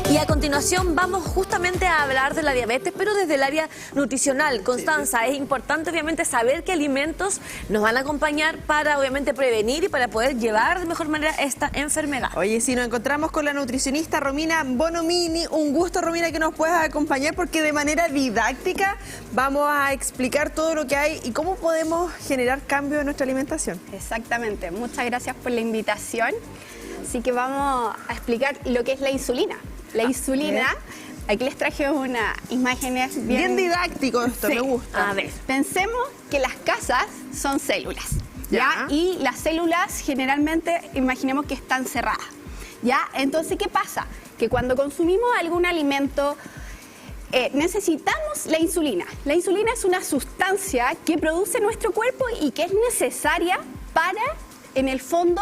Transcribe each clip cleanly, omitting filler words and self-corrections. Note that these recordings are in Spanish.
Y a continuación vamos justamente a hablar de la diabetes, pero desde el área nutricional. Constanza, es importante obviamente saber qué alimentos nos van a acompañar para obviamente prevenir y para poder llevar de mejor manera esta enfermedad. Oye, si nos encontramos con la nutricionista Romina Bonomini, un gusto, Romina, que nos puedas acompañar, porque de manera didáctica vamos a explicar todo lo que hay y cómo podemos generar cambio en nuestra alimentación. Exactamente, muchas gracias por la invitación. Así que vamos a explicar lo que es la insulina. La insulina, aquí les traje unas imágenes bien didáctico esto, me gusta. A ver, pensemos que las casas son células, ¿ya? Y las células generalmente imaginemos que están cerradas, ¿ya? Entonces, ¿qué pasa? Que cuando consumimos algún alimento necesitamos la insulina. La insulina es una sustancia que produce nuestro cuerpo y que es necesaria para, en el fondo,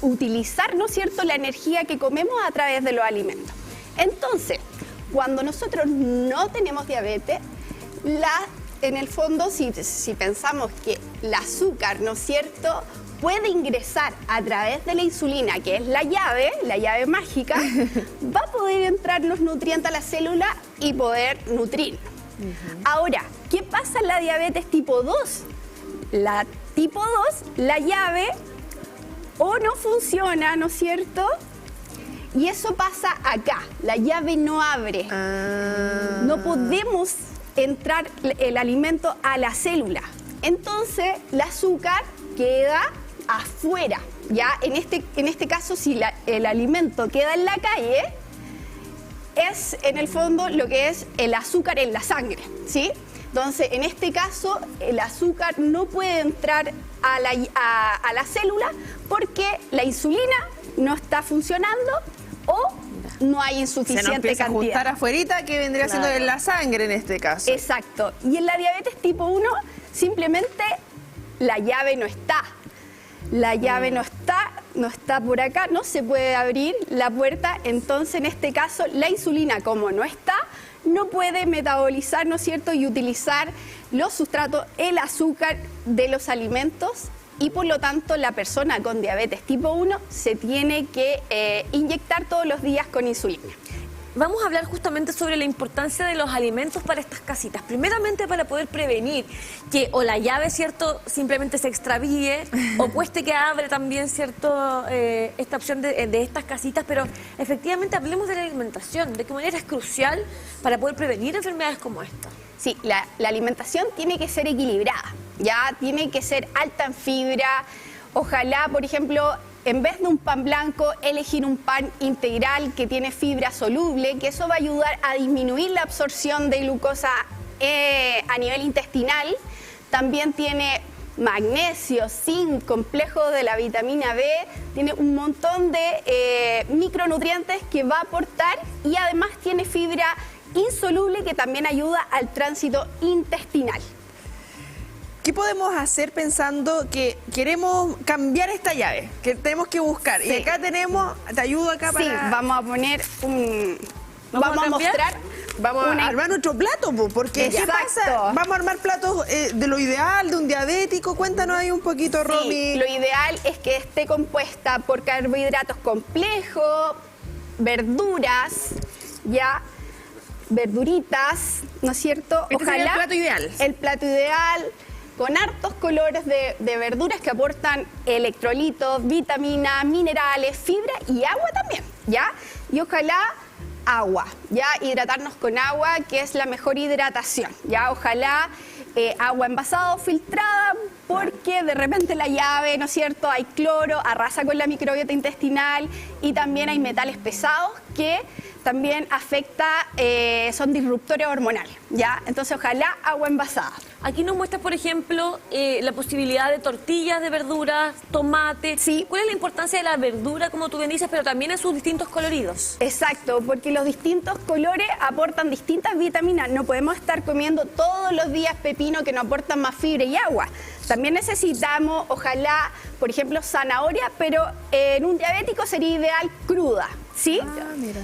utilizar, ¿no es cierto?, la energía que comemos a través de los alimentos. Entonces, cuando nosotros no tenemos diabetes, en el fondo, si pensamos que el azúcar, ¿no es cierto?, puede ingresar a través de la insulina, que es la llave mágica, va a poder entrar los nutrientes a la célula y poder nutrir. Ahora, ¿qué pasa en la diabetes tipo 2? La tipo 2, la llave o no funciona, ¿no es cierto? Y eso pasa acá, la llave no abre. No podemos entrar el alimento a la célula. Entonces, el azúcar queda afuera. Ya en este caso, si el alimento queda en la calle, es en el fondo lo que es el azúcar en la sangre, ¿sí? Entonces, en este caso, el azúcar no puede entrar a la célula porque la insulina no está funcionando o no hay insuficiente cantidad. Se nos empieza a juntar afuerita, que vendría siendo en la sangre en este caso. Exacto. Y en la diabetes tipo 1, simplemente la llave no está. La llave no está por acá, no se puede abrir la puerta. Entonces, en este caso, la insulina, como no está, no puede metabolizar, ¿no es cierto?, y utilizar los sustratos, el azúcar de los alimentos, y por lo tanto la persona con diabetes tipo 1 se tiene que inyectar todos los días con insulina. Vamos a hablar justamente sobre la importancia de los alimentos para estas casitas. Primeramente, para poder prevenir que o la llave, ¿cierto?, simplemente se extravíe o cueste que abre también, ¿cierto?, esta opción de estas casitas. Pero efectivamente hablemos de la alimentación, de qué manera es crucial para poder prevenir enfermedades como esta. Sí, la alimentación tiene que ser equilibrada, ya tiene que ser alta en fibra. Ojalá, por ejemplo, en vez de un pan blanco, elegir un pan integral que tiene fibra soluble, que eso va a ayudar a disminuir la absorción de glucosa a nivel intestinal. También tiene magnesio, zinc, complejo de la vitamina B, tiene un montón de micronutrientes que va a aportar, y además tiene fibra insoluble que también ayuda al tránsito intestinal. ¿Qué podemos hacer pensando que queremos cambiar esta llave? Que tenemos que buscar. Sí. Y acá tenemos, te ayudo acá para... Sí, vamos a poner vamos a mostrar... Vamos a armar nuestro plato, porque ¿qué pasa? Vamos a armar platos de lo ideal, de un diabético. Cuéntanos ahí un poquito, Romy. Sí, lo ideal es que esté compuesta por carbohidratos complejos, verduras, ya... verduritas, ¿no es cierto? Ojalá el plato ideal. El plato ideal, con hartos colores de verduras que aportan electrolitos, vitaminas, minerales, fibra y agua también, ¿ya? Y ojalá agua, ¿ya? Hidratarnos con agua, que es la mejor hidratación, ¿ya? Ojalá agua envasada o filtrada, porque de repente la llave, ¿no es cierto?, hay cloro, arrasa con la microbiota intestinal, y también hay metales pesados que también afecta, son disruptores hormonales, ¿ya? Entonces, ojalá agua envasada. Aquí nos muestra, por ejemplo, la posibilidad de tortillas de verduras, tomate. Sí. ¿Cuál es la importancia de la verdura, como tú bien dices, pero también en sus distintos coloridos? Exacto, porque los distintos colores aportan distintas vitaminas. No podemos estar comiendo todos los días pepino, que nos aportan más fibra y agua. También necesitamos, ojalá, por ejemplo, zanahoria, pero en un diabético sería ideal cruda, ¿sí? Ah, mira.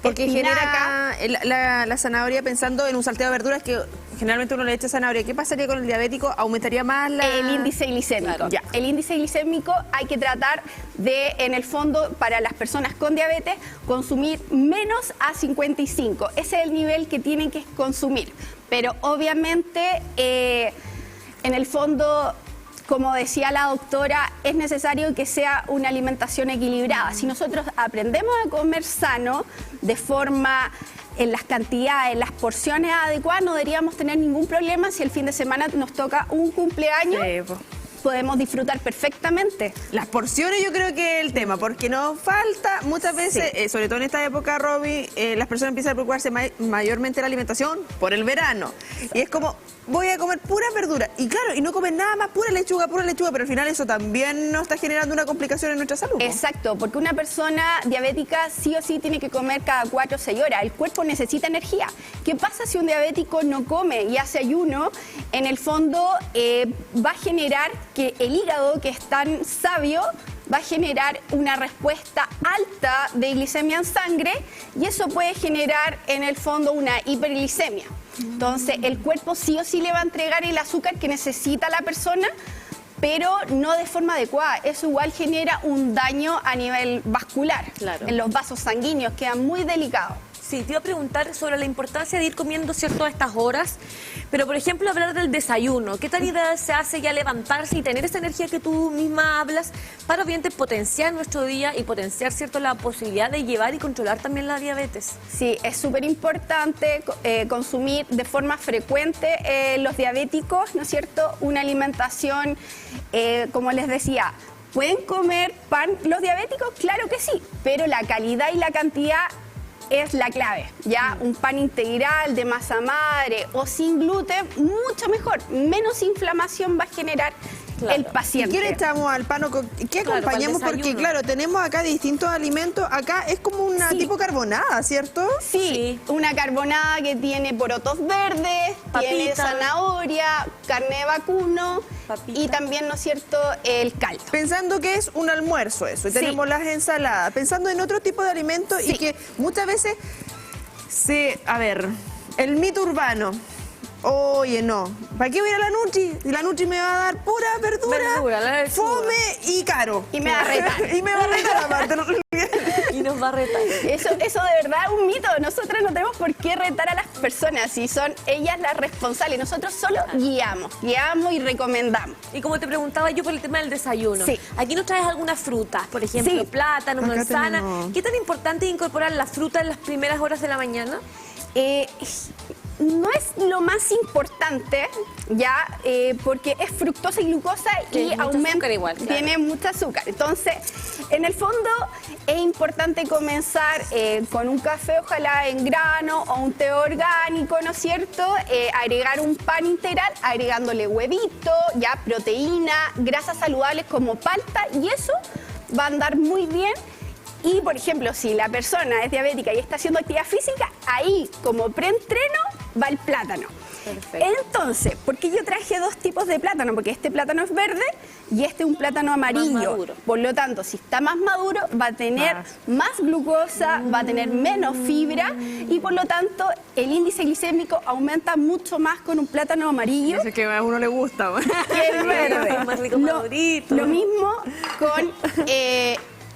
Porque espinaca. genera la zanahoria, pensando en un salteo de verduras que generalmente uno le echa zanahoria. ¿Qué pasaría con el diabético? ¿Aumentaría más El índice glicémico. Claro. Ya. El índice glicémico hay que tratar de, en el fondo, para las personas con diabetes, consumir menos a 55. Ese es el nivel que tienen que consumir. Pero obviamente, en el fondo, como decía la doctora, es necesario que sea una alimentación equilibrada. Si nosotros aprendemos a comer sano de forma, en las cantidades, en las porciones adecuadas, no deberíamos tener ningún problema si el fin de semana nos toca un cumpleaños. Sí, po. Podemos disfrutar perfectamente. Las porciones yo creo que es el tema, porque nos falta muchas veces, sobre todo en esta época, Roby, las personas empiezan a preocuparse mayormente de la alimentación por el verano. Y es como, voy a comer pura verdura. Y claro, y no comen nada más, pura lechuga, pero al final eso también nos está generando una complicación en nuestra salud, ¿no? Exacto, porque una persona diabética sí o sí tiene que comer cada 4 o 6 horas. El cuerpo necesita energía. ¿Qué pasa si un diabético no come y hace ayuno? En el fondo va a generar que el hígado, que es tan sabio, va a generar una respuesta alta de glicemia en sangre y eso puede generar en el fondo una hiperglicemia. Entonces el cuerpo sí o sí le va a entregar el azúcar que necesita la persona, pero no de forma adecuada. Eso igual genera un daño a nivel vascular. Claro. En los vasos sanguíneos quedan muy delicados. Sí, te iba a preguntar sobre la importancia de ir comiendo, ¿cierto?, a estas horas, pero por ejemplo hablar del desayuno. ¿Qué tan ideal se hace ya levantarse y tener esa energía que tú misma hablas para obviamente potenciar nuestro día y potenciar, ¿cierto?, la posibilidad de llevar y controlar también la diabetes? Sí, es súper importante consumir de forma frecuente los diabéticos, ¿no es cierto?, una alimentación, como les decía. ¿Pueden comer pan los diabéticos? Claro que sí, pero la calidad y la cantidad es la clave. Ya un pan integral de masa madre o sin gluten, mucho mejor, menos inflamación va a generar el paciente. ¿Y qué le echamos al pan? ¿Qué acompañamos? para el Porque desayuno. claro, tenemos acá distintos alimentos. Acá es como una tipo carbonada, ¿cierto? Sí, una carbonada que tiene porotos verdes, tiene Papita. zanahoria, carne de vacuno Papita. y también, ¿no es cierto?, el caldo. Pensando que es un almuerzo eso, y Sí. tenemos las ensaladas, pensando en otro tipo de alimentos y Sí. que muchas veces a ver, el mito urbano. Oye, no, ¿para qué voy a ir a la Nutri? Y la Nutri me va a dar pura verdura, La lechuga. fome y caro. Y me va a retar. Y me va a retar aparte. Y nos va a retar. Eso de verdad es un mito. Nosotros no tenemos por qué retar a las personas si son ellas las responsables. Nosotros solo guiamos y recomendamos. Y como te preguntaba yo por el tema del desayuno, Sí. aquí nos traes algunas frutas, por ejemplo, Sí. plátano, Acá manzana. tenemos. ¿Qué tan importante es incorporar la fruta en las primeras horas de la mañana? No es lo más importante, ya, porque es fructosa y glucosa Que y es mucho aumenta, azúcar igual, claro. tiene mucho azúcar. Entonces, en el fondo es importante comenzar con un café, ojalá en grano, o un té orgánico, ¿no es cierto? Agregar un pan integral, agregándole huevito, ya, proteína, grasas saludables como palta, y eso va a andar muy bien. Y, por ejemplo, si la persona es diabética y está haciendo actividad física, ahí, como preentreno, va el plátano. Perfecto. Entonces, ¿por qué yo traje 2 tipos de plátano? Porque este plátano es verde y este es un plátano amarillo. maduro. Por lo tanto, si está más maduro, va a tener más glucosa, va a tener menos fibra y, por lo tanto, el índice glicémico aumenta mucho más con un plátano amarillo Es que a uno le gusta. que el verde. Más rico, madurito. Lo mismo con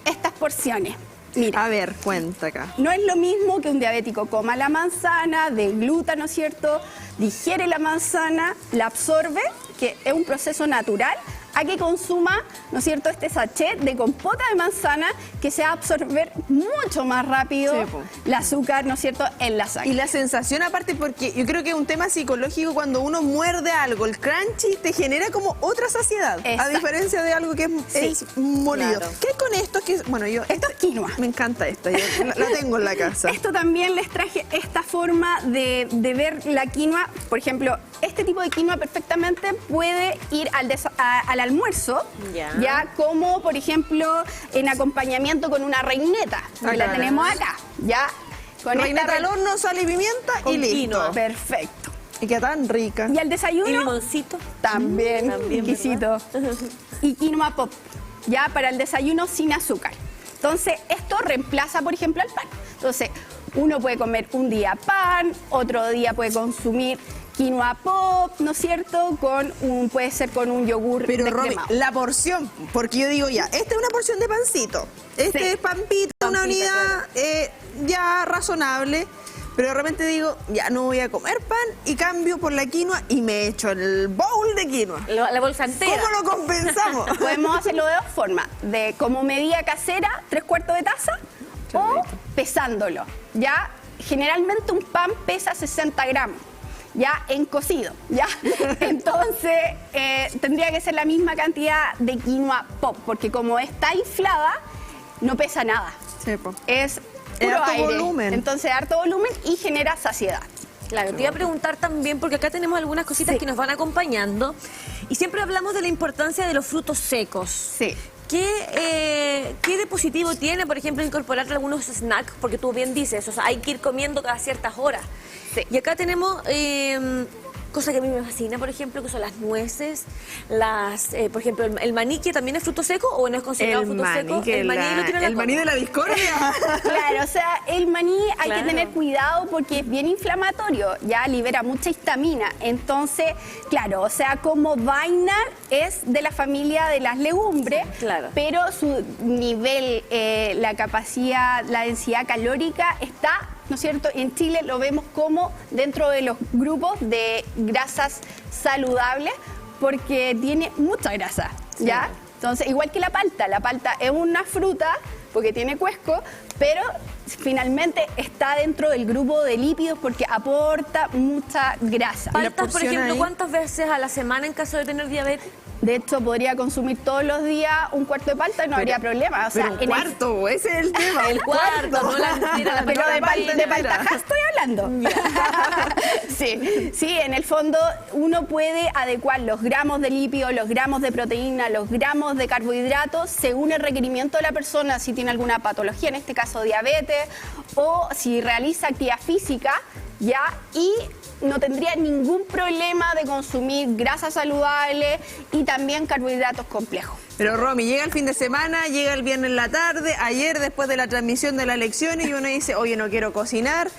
estas porciones. Mira, A ver, cuenta acá. no es lo mismo que un diabético coma la manzana, degluta, ¿no es cierto? Digiere la manzana, la absorbe, que es un proceso natural, a que consuma, ¿no es cierto?, este sachet de compota de manzana que se va a absorber mucho más rápido Sí, po. el azúcar, ¿no es cierto?, en la sangre. Y la sensación aparte, porque yo creo que es un tema psicológico, cuando uno muerde algo, el crunchy te genera como otra saciedad, a Exacto. diferencia de algo que es Sí, molido. claro. ¿Qué hay con esto? Bueno, yo Esto es quinoa. me encanta esta, yo la tengo en la casa. Esto también les traje esta forma de ver la quinoa. Por ejemplo, este tipo de quinoa perfectamente puede ir al almuerzo, Ya. como por ejemplo en acompañamiento con una reineta, que la Claro. tenemos acá, ya. Con Reineta esta al horno, sal y pimienta y Con listo. quinoa. Perfecto. Y queda tan rica. Y al ¿Y desayuno limoncito? también, También, exquisito. Y quinoa pop, ya para el desayuno sin azúcar. Entonces, esto reemplaza, por ejemplo, al pan. Entonces, uno puede comer un día pan, otro día puede consumir quinoa pop, ¿no es cierto? Puede ser con un yogur. Pero Romy, descremado. la porción, porque yo digo ya, esta es una porción de pancito, este es pampita, una unidad ya razonable, pero de repente digo, ya no voy a comer pan y cambio por la quinoa y me echo el bowl de quinoa. La bolsa entera. ¿Cómo lo compensamos? Podemos hacerlo de dos formas, de como medida casera, 3/4 de taza, o pesándolo. Ya, generalmente un pan pesa 60 gramos. Ya en cocido, ¿ya? Entonces, tendría que ser la misma cantidad de quinoa pop, porque como está inflada, no pesa nada. Sí, po. Es puro harto aire. volumen. Entonces, harto volumen y genera saciedad. Claro, te iba a preguntar también, porque acá tenemos algunas cositas que nos van acompañando, y siempre hablamos de la importancia de los frutos secos. Sí. ¿Qué de positivo tiene, por ejemplo, incorporar algunos snacks? Porque tú bien dices, o sea, hay que ir comiendo cada ciertas horas. Sí. Y acá tenemos cosas que a mí me fascina, por ejemplo, que son las nueces, por ejemplo, el maní, que también es fruto seco, o no es considerado fruto seco. El maní de la discordia. Claro, o sea, el maní hay Claro. que tener cuidado porque es bien inflamatorio, ya libera mucha histamina. Entonces, claro, o sea, como vaina es de la familia de las legumbres, Claro. pero su nivel, la capacidad, la densidad calórica está, ¿no es cierto? En Chile lo vemos como dentro de los grupos de grasas saludables porque tiene mucha grasa, ¿ya? Entonces, igual que la palta es una fruta porque tiene cuesco, pero finalmente está dentro del grupo de lípidos porque aporta mucha grasa. Paltas, por ejemplo, ahí. ¿cuántas veces a la semana en caso de tener diabetes? De hecho, podría consumir todos los días un cuarto de palta y no habría problema. O sea, Pero un en cuarto, ese es el tema. El cuarto, no la mentira, la Pero mentira. de paltaja estoy hablando. Sí, en el fondo uno puede adecuar los gramos de lípido, los gramos de proteína, los gramos de carbohidratos según el requerimiento de la persona, si tiene alguna patología, en este caso diabetes, o si realiza actividad física, ya, y no tendría ningún problema de consumir grasas saludables y también carbohidratos complejos. Pero Romy, llega el fin de semana, llega el viernes en la tarde, ayer después de la transmisión de las lecciones y uno dice, oye, no quiero cocinar.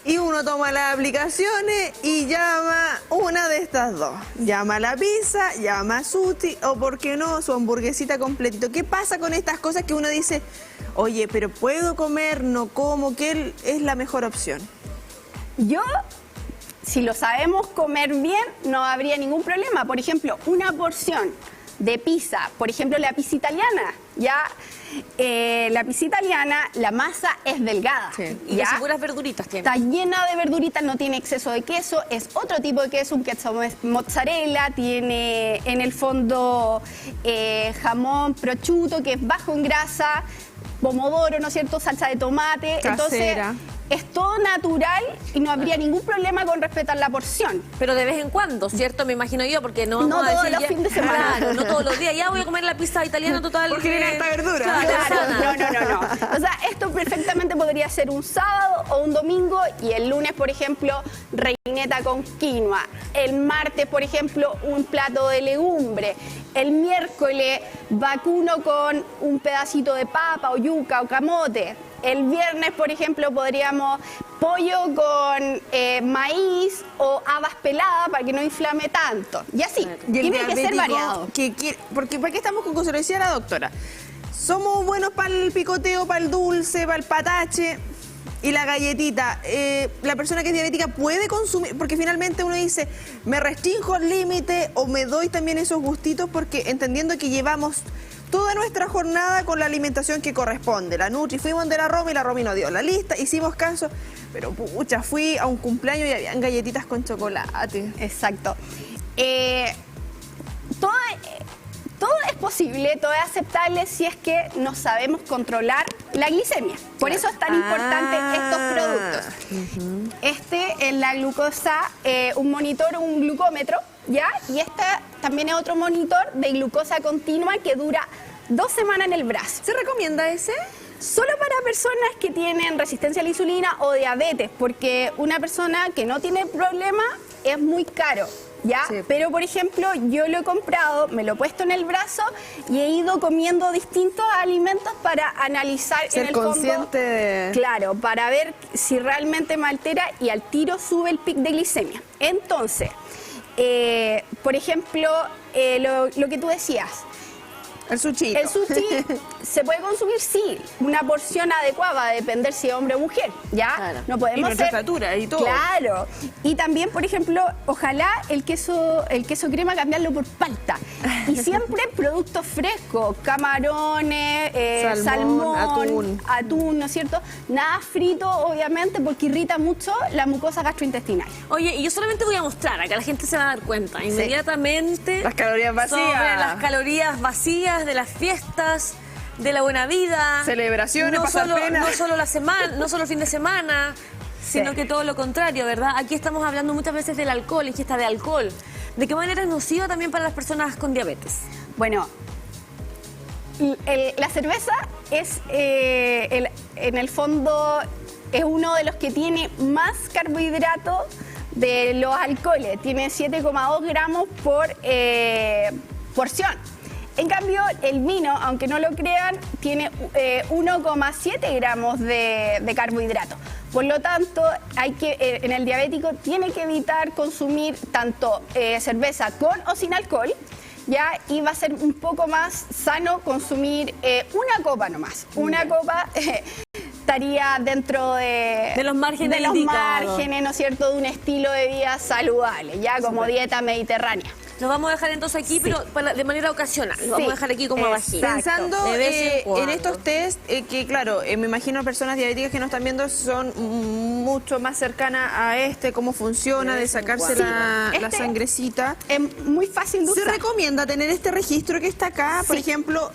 Y uno toma las aplicaciones y llama una de estas dos. Llama a la pizza, llama a Sushi o, ¿por qué no?, su hamburguesita completito. ¿Qué pasa con estas cosas que uno dice, oye, pero puedo comer, no como? ¿Qué es la mejor opción? Yo, si lo sabemos comer bien, no habría ningún problema. Por ejemplo, una porción de pizza, por ejemplo, la pizza italiana, ya la pizza italiana, la masa es delgada. Sí. Y ¿ya? las puras verduritas tiene. Está llena de verduritas, no tiene exceso de queso, es otro tipo de queso, un queso mozzarella, tiene en el fondo jamón prosciutto, que es bajo en grasa, pomodoro, ¿no es cierto?, salsa de tomate. Casera. Entonces, es todo natural y no habría ningún problema con respetar la porción. Pero de vez en cuando, ¿cierto? Me imagino yo, porque no No vamos a todos decir los fines de semana. Claro, no todos los días. Ya voy a comer la pizza italiana total. Porque tiene harta verdura. Claro, no. O sea, esto perfectamente podría ser un sábado o un domingo y el lunes, por ejemplo, reineta con quinoa. El martes, por ejemplo, un plato de legumbre. El miércoles, vacuno con un pedacito de papa o yuca o camote. El viernes, por ejemplo, podríamos pollo con maíz o habas peladas para que no inflame tanto. Y así, Y el tiene que ser diabético variado. Porque ¿para qué estamos con cosas? Lo decía la doctora. Somos buenos para el picoteo, para el dulce, para el patache y la galletita. La persona que es diabética puede consumir, porque finalmente uno dice, me restringo al límite o me doy también esos gustitos, porque entendiendo que llevamos toda nuestra jornada con la alimentación que corresponde. La Nutri, fuimos de la Romy nos dio la lista, hicimos caso, pero pucha, fui a un cumpleaños y habían galletitas con chocolate. Exacto. Todo es posible, todo es aceptable si es que nos sabemos controlar la glicemia. Por eso es tan importante estos productos. Este es la glucosa, un monitor, un glucómetro, ¿ya? Y este también es otro monitor de glucosa continua que dura 2 semanas en el brazo. ¿Se recomienda ese? Solo para personas que tienen resistencia a la insulina o diabetes, porque una persona que no tiene problema es muy caro. ¿ya? Sí. Pero, por ejemplo, yo lo he comprado, me lo he puesto en el brazo y he ido comiendo distintos alimentos para analizar Ser en el fondo, consciente de... claro, para ver si realmente me altera y al tiro sube el pic de glicemia. Entonces, por ejemplo, lo que tú decías, El sushi. el sushi se puede consumir, sí, una porción adecuada, va a depender si es hombre o mujer, ¿ya? Claro. No podemos Y nuestra ser... estatura y todo. Claro. Y también, por ejemplo, ojalá el queso crema cambiarlo por palta. Y siempre productos frescos, camarones, salmón, atún, ¿no es cierto? Nada frito, obviamente, porque irrita mucho la mucosa gastrointestinal. Oye, y yo solamente voy a mostrar, acá la gente se va a dar cuenta inmediatamente. Las calorías vacías. Sobre las calorías vacías de las fiestas, de la buena vida. Celebraciones, no pasar solo, pena. no solo la semana, no solo el fin de semana, sino Sí. que todo lo contrario, ¿verdad? Aquí estamos hablando muchas veces del alcohol, ingesta de alcohol. ¿De qué manera es nociva también para las personas con diabetes? Bueno, la cerveza es, en el fondo, es uno de los que tiene más carbohidratos de los alcoholes. Tiene 7,2 gramos por porción. En cambio, el vino, aunque no lo crean, tiene 1,7 gramos de carbohidratos. Por lo tanto, en el diabético tiene que evitar consumir tanto cerveza con o sin alcohol, ¿ya? Y va a ser un poco más sano consumir una copa nomás. Una copa estaría dentro de los márgenes de los indicados. márgenes, ¿no es cierto?, de un estilo de vida saludable, ya como dieta mediterránea. Lo vamos a dejar entonces aquí, pero de manera ocasional. Lo vamos a dejar aquí como abajito. Pensando De vez en en cuando. estos test, que claro, me imagino personas diabéticas que nos están viendo son mucho más cercanas a cómo funciona, de sacarse la Este- sangrecita. Es muy fácil de ¿Se usar. recomienda tener este registro que está acá? Por Sí. ejemplo,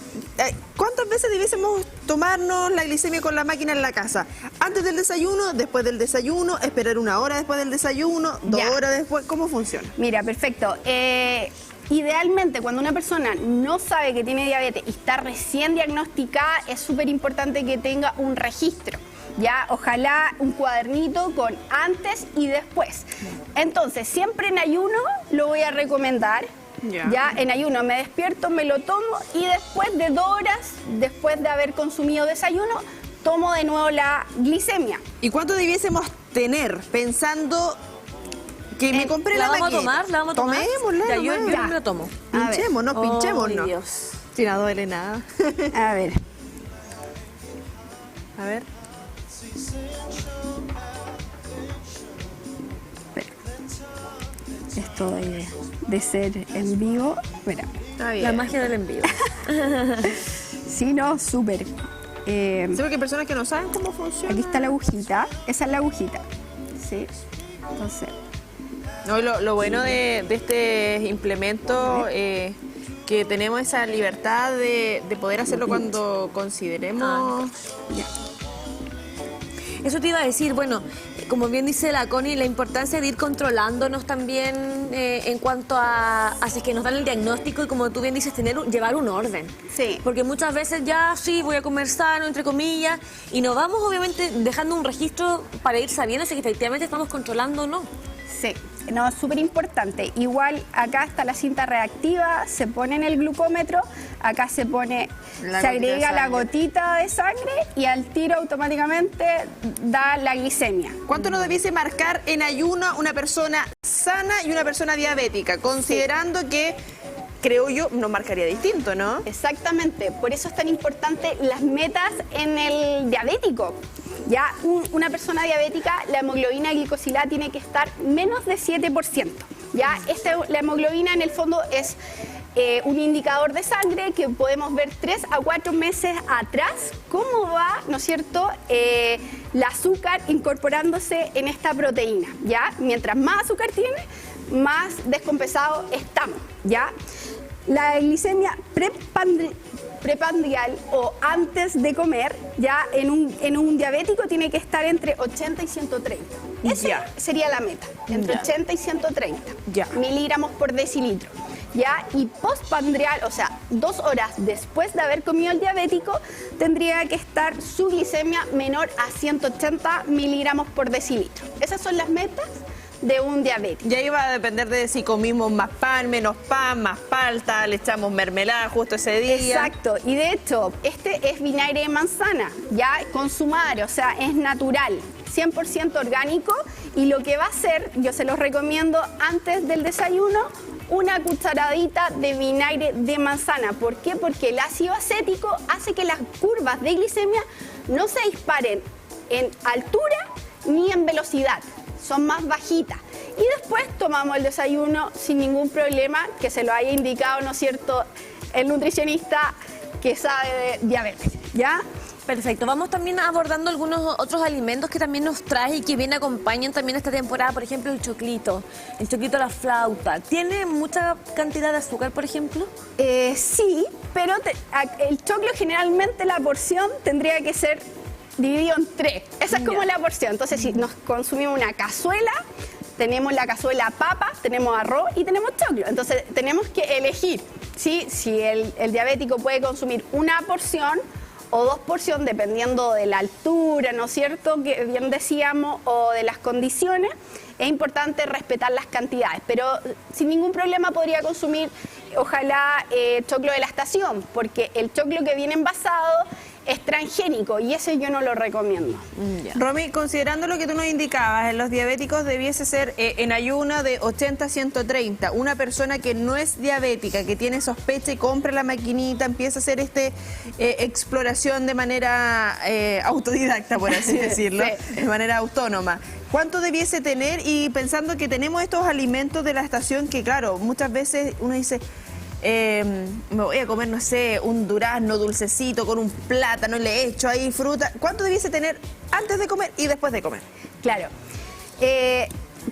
¿cuántas veces debiésemos tomarnos la glicemia con la máquina en la casa? ¿Antes del desayuno, después del desayuno, esperar 1 hora después del desayuno, 2 Ya. horas después? ¿Cómo funciona? Mira, perfecto. Idealmente, cuando una persona no sabe que tiene diabetes y está recién diagnosticada, es súper importante que tenga un registro. Ya, ojalá un cuadernito con antes y después. Entonces, siempre en ayuno lo voy a recomendar. Ya, en ayuno me despierto, me lo tomo y después de 2 horas, después de haber consumido desayuno, tomo de nuevo la glicemia. ¿Y cuánto debiésemos tener pensando que me compré ¿La la vamos a máquina? tomar? ¿La vamos a tomar? Tomémosla Ya, yo nomás. me la tomo. A ver. Pinchémonos, pinchémonos. Ay, Dios. Si no duele nada. A ver. A ver. Esto de ser en vivo. Mira. Está bien. La magia del envío. Sí, no, súper. Sí, porque hay personas que no saben cómo funciona. Aquí está la agujita. Esa es la agujita. Sí. Entonces, No, lo bueno de este implemento que tenemos esa libertad de poder hacerlo cuando consideremos. ya. Eso te iba a decir, bueno, como bien dice la Connie, la importancia de ir controlándonos también en cuanto a si es que nos dan el diagnóstico y como tú bien dices, llevar un orden. Sí. Porque muchas veces ya sí, voy a comer sano, entre comillas, y nos vamos obviamente dejando un registro para ir sabiendo si efectivamente estamos controlando o no. Sí, no, es súper importante. Igual acá está la cinta reactiva, se pone en el glucómetro, acá se pone, La se gotita de agrega la sangre. gotita de sangre y al tiro automáticamente da la glicemia. ¿Cuánto nos debiese marcar en ayuno una persona sana y una persona diabética? Considerando que, creo yo, nos marcaría distinto, ¿no? Exactamente, por eso es tan importante las metas en el diabético. Ya una persona diabética, la hemoglobina glicosilada tiene que estar menos de 7%. Ya la hemoglobina en el fondo es un indicador de sangre que podemos ver 3 a 4 meses atrás cómo va, ¿no es cierto?, el azúcar incorporándose en esta proteína. Ya, mientras más azúcar tiene, más descompensado estamos. Ya. La glicemia preprandial o antes de comer, ya en un diabético tiene que estar entre 80 y 130. Esa Ya. sería la meta, entre Ya. 80 y 130 Ya. miligramos por decilitro. Ya, y postprandial, o sea, 2 horas después de haber comido el diabético, tendría que estar su glicemia menor a 180 miligramos por decilitro. Esas son las metas de un diabético. Y ahí va a depender de si comimos más pan, menos pan, más palta, le echamos mermelada justo ese día. Exacto, y de hecho, este es vinagre de manzana, ya con su madre, o sea, es natural, 100% orgánico, y lo que va a hacer, yo se los recomiendo antes del desayuno, una cucharadita de vinagre de manzana. ¿Por qué? Porque el ácido acético hace que las curvas de glicemia no se disparen en altura ni en velocidad, son más bajitas. Y después tomamos el desayuno sin ningún problema, que se lo haya indicado, ¿no es cierto?, el nutricionista que sabe de diabetes, ¿ya? Perfecto. Vamos también abordando algunos otros alimentos que también nos trae y que bien acompañan también esta temporada. Por ejemplo, el choclito a la flauta. ¿Tiene mucha cantidad de azúcar, por ejemplo? Sí, pero el choclo generalmente la porción tendría que ser dividido en 3. Esa es como la porción. Entonces, si nos consumimos una cazuela, tenemos la cazuela papa, tenemos arroz y tenemos choclo. Entonces, tenemos que elegir, ¿sí? Si el diabético puede consumir una porción o 2 porciones, dependiendo de la altura, ¿no es cierto?, que bien decíamos, o de las condiciones. Es importante respetar las cantidades, pero sin ningún problema podría consumir, ojalá, choclo de la estación, porque el choclo que viene envasado es transgénico y ese yo no lo recomiendo. Romy, considerando lo que tú nos indicabas, en los diabéticos debiese ser en ayuno de 80 a 130. Una persona que no es diabética, que tiene sospecha y compra la maquinita, empieza a hacer exploración de manera autodidacta, por así decirlo, Sí. de manera autónoma. ¿Cuánto debiese tener? Y pensando que tenemos estos alimentos de la estación que, claro, muchas veces uno dice... me voy a comer, no sé, un durazno dulcecito con un plátano, le echo ahí fruta. ¿Cuánto debiese tener antes de comer y después de comer? Claro.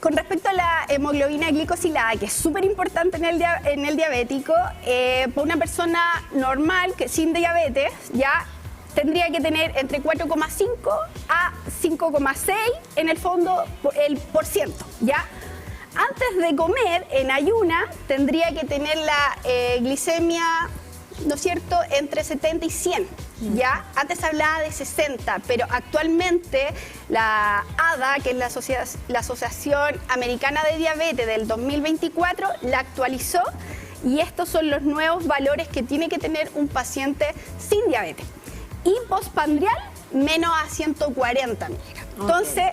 Con respecto a la hemoglobina glicosilada, que es súper importante en el diabético, para una persona normal, que sin diabetes, ya tendría que tener entre 4,5 a 5,6 en el fondo el %, ¿ya? Antes de comer, en ayuna, tendría que tener la glicemia, ¿no es cierto?, entre 70 y 100, ¿ya? Antes hablaba de 60, pero actualmente la ADA, que es la Asociación Americana de Diabetes del 2024, la actualizó y estos son los nuevos valores que tiene que tener un paciente sin diabetes. Y postprandial, menos a 140 miligramos. Entonces...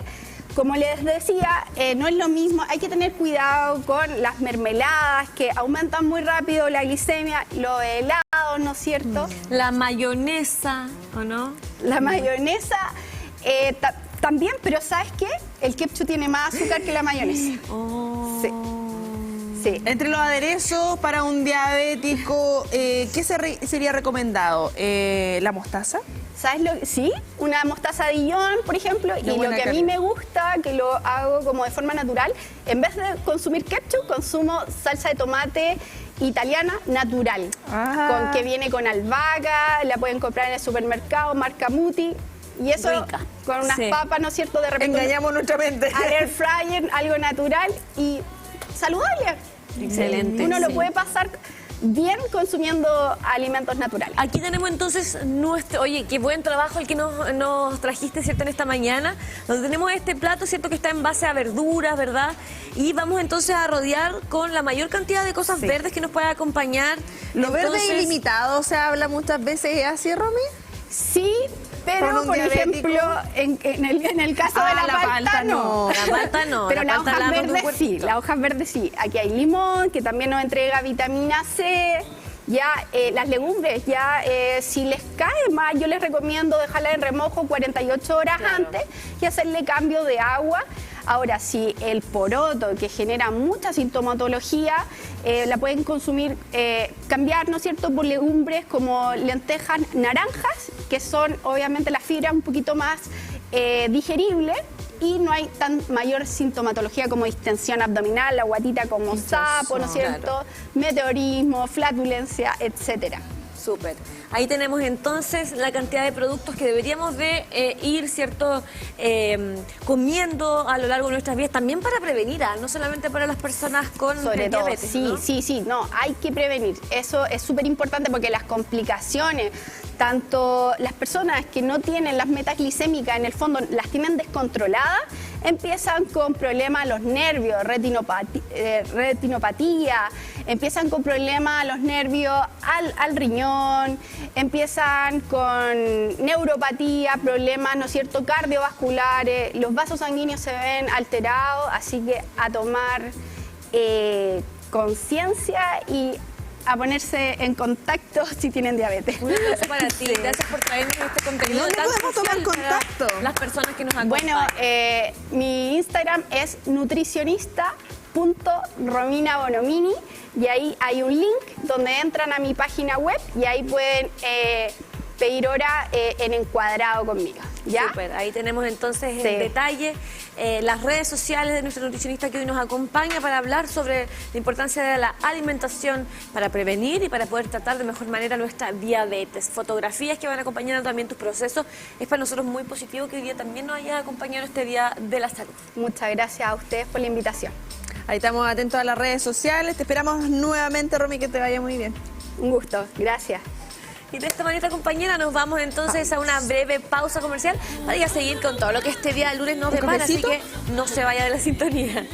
Como les decía, no es lo mismo, hay que tener cuidado con las mermeladas que aumentan muy rápido la glicemia, los helados, ¿no es cierto? La mayonesa, ¿o no? La mayonesa también, pero ¿sabes qué? El ketchup tiene más azúcar que la mayonesa. Oh. Sí. Sí. Entre los aderezos para un diabético, ¿qué sería recomendado? ¿La mostaza? ¿Sabes sí, una mostaza Dijon, por ejemplo, y lo que a mí me gusta, que lo hago como de forma natural, en vez de consumir ketchup, consumo salsa de tomate italiana natural, que viene con albahaca, la pueden comprar en el supermercado, marca Muti, y eso rica. Con unas papas, ¿no es cierto?, de repente engañamos nuestra mente. al air fryer, algo natural y saludable. Excelente. Uno lo puede pasar bien consumiendo alimentos naturales. Aquí tenemos entonces oye, qué buen trabajo el que nos trajiste, ¿cierto?, en esta mañana, donde tenemos este plato, ¿cierto?, que está en base a verduras, ¿verdad? Y vamos entonces a rodear con la mayor cantidad de cosas verdes que nos pueda acompañar. Lo entonces, verde ilimitado se habla muchas veces, ¿es así, Romy? Sí, pero por diabético? ejemplo, en el caso de la palta no. La palta no. Pero la las palta hojas la verdes sí, las hojas verdes sí. Aquí hay limón, que también nos entrega vitamina C. Ya las legumbres, ya si les cae más, yo les recomiendo dejarlas en remojo 48 horas antes y hacerle cambio de agua. Ahora, si el poroto, que genera mucha sintomatología, la pueden consumir, cambiar, ¿no es cierto?, por legumbres como lentejas naranjas, que son obviamente las fibras un poquito más digeribles y no hay tan mayor sintomatología como distensión abdominal, la guatita como sapo, ¿no es cierto?, meteorismo, flatulencia, etcétera. Súper. Ahí tenemos entonces la cantidad de productos que deberíamos de ir, ¿cierto?, comiendo a lo largo de nuestras vidas, también para prevenir, no solamente para las personas con Sobre todo, diabetes. sí, no, hay que prevenir. Eso es súper importante porque las complicaciones, tanto las personas que no tienen las metas glicémicas, en el fondo las tienen descontroladas, empiezan con problemas los nervios, retinopatía, empiezan con problemas los nervios al riñón, empiezan con neuropatía, problemas, ¿no es cierto?, cardiovasculares, los vasos sanguíneos se ven alterados, así que a tomar conciencia y a ponerse en contacto si tienen diabetes. Un abrazo para ti. Gracias por traernos este contenido. ¿Dónde tan podemos tomar crucial para contacto? las personas que nos acompañan. Bueno, mi Instagram es nutricionista.rominabonomini y ahí hay un link donde entran a mi página web y ahí pueden pedir hora en encuadrado conmigo. ¿Ya? Súper, ahí tenemos entonces Sí. en detalle las redes sociales de nuestra nutricionista que hoy nos acompaña para hablar sobre la importancia de la alimentación para prevenir y para poder tratar de mejor manera nuestra diabetes. Fotografías que van acompañando también tus procesos. Es para nosotros muy positivo que hoy día también nos haya acompañado este Día de la Salud. Muchas gracias a ustedes por la invitación. Ahí estamos atentos a las redes sociales. Te esperamos nuevamente, Romy, que te vaya muy bien. Un gusto, gracias. Y de esta manera, compañera, nos vamos entonces a una breve pausa comercial para ya seguir con todo lo que este día de lunes nos ¿Un depara, así cafecito? que no se vaya de la sintonía.